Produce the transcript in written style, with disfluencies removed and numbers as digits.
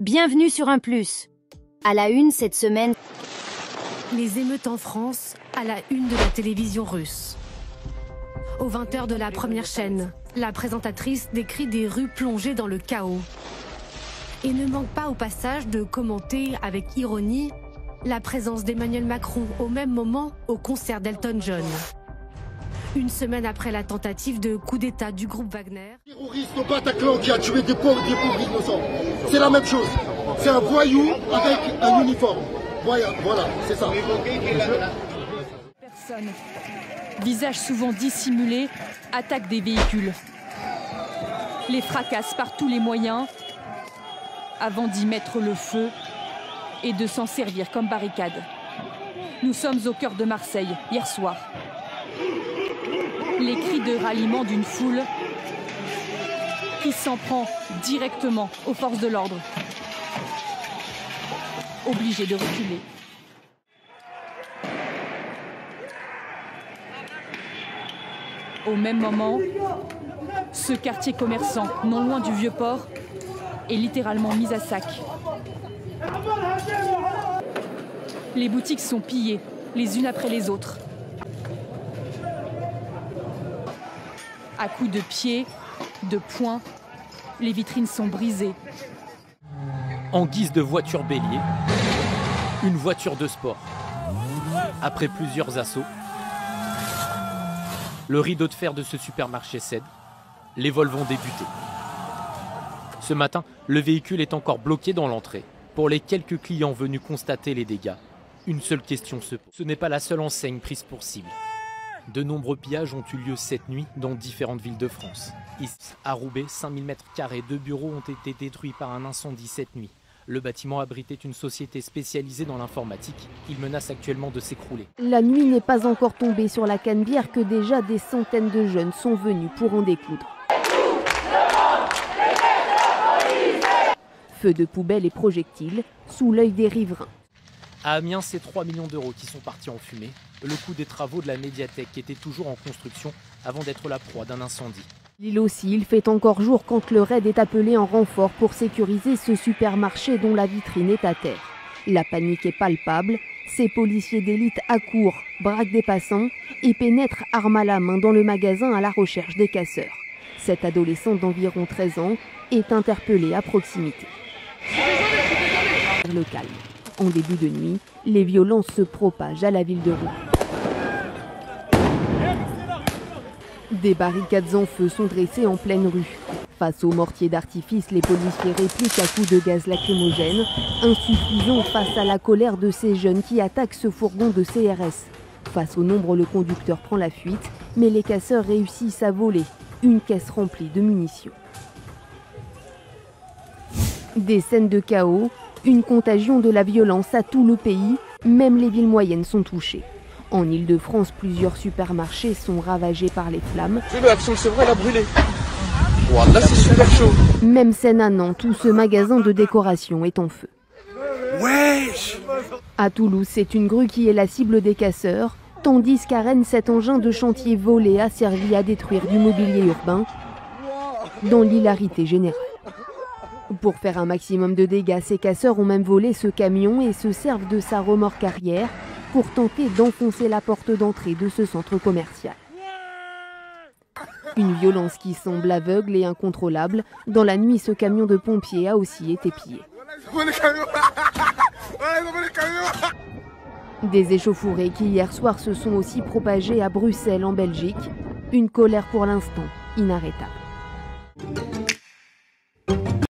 Bienvenue sur Un Plus. À la une cette semaine, les émeutes en France à la une de la télévision russe. Aux 20h de la première chaîne, la présentatrice décrit des rues plongées dans le chaos. Et ne manque pas au passage de commenter avec ironie la présence d'Emmanuel Macron au même moment au concert d'Elton John. Une semaine après la tentative de coup d'État du groupe Wagner. Terroriste au Bataclan qui a tué des pauvres innocents. C'est la même chose. C'est un voyou avec un uniforme. Voilà, c'est ça. Personne, visage souvent dissimulé, attaque des véhicules. Les fracasse par tous les moyens avant d'y mettre le feu et de s'en servir comme barricade. Nous sommes au cœur de Marseille, hier soir. Les cris de ralliement d'une foule qui s'en prend directement aux forces de l'ordre, obligées de reculer. Au même moment, ce quartier commerçant, non loin du Vieux-Port, est littéralement mis à sac. Les boutiques sont pillées, les unes après les autres. À coups de pied, de poing, les vitrines sont brisées. En guise de voiture bélier, une voiture de sport. Après plusieurs assauts, le rideau de fer de ce supermarché cède. Les vols vont débuter. Ce matin, le véhicule est encore bloqué dans l'entrée. Pour les quelques clients venus constater les dégâts, une seule question se pose. Ce n'est pas la seule enseigne prise pour cible. De nombreux pillages ont eu lieu cette nuit dans différentes villes de France. Ici, à Roubaix, 5000 m² de bureaux ont été détruits par un incendie cette nuit. Le bâtiment abritait une société spécialisée dans l'informatique. Il menace actuellement de s'écrouler. La nuit n'est pas encore tombée sur la Canebière que déjà des centaines de jeunes sont venus pour en découdre. Feux de poubelles et projectiles sous l'œil des riverains. À Amiens, c'est 3 millions d'euros qui sont partis en fumée. Le coût des travaux de la médiathèque était toujours en construction avant d'être la proie d'un incendie. Lille aussi, il fait encore jour quand le raid est appelé en renfort pour sécuriser ce supermarché dont la vitrine est à terre. La panique est palpable, ces policiers d'élite accourent, braquent des passants et pénètrent arme à la main dans le magasin à la recherche des casseurs. Cette adolescente d'environ 13 ans est interpellée à proximité. Le calme. En début de nuit, les violences se propagent à la ville de Rouen. Des barricades en feu sont dressées en pleine rue. Face aux mortiers d'artifice, les policiers répliquent à coups de gaz lacrymogène, insuffisant face à la colère de ces jeunes qui attaquent ce fourgon de CRS. Face au nombre, le conducteur prend la fuite, mais les casseurs réussissent à voler une caisse remplie de munitions. Des scènes de chaos, une contagion de la violence à tout le pays, même les villes moyennes sont touchées. En Île-de-France, plusieurs supermarchés sont ravagés par les flammes. L'action c'est vrai, elle a brûlé. Là c'est super chaud. Même scène à Nantes où ce magasin de décoration est en feu. Wesh. À Toulouse, c'est une grue qui est la cible des casseurs, tandis qu'à Rennes, cet engin de chantier volé a servi à détruire du mobilier urbain dans l'hilarité générale. Pour faire un maximum de dégâts, ces casseurs ont même volé ce camion et se servent de sa remorque arrière pour tenter d'enfoncer la porte d'entrée de ce centre commercial. Une violence qui semble aveugle et incontrôlable. Dans la nuit, ce camion de pompiers a aussi été pillé. Des échauffourées qui hier soir se sont aussi propagées à Bruxelles en Belgique. Une colère pour l'instant inarrêtable.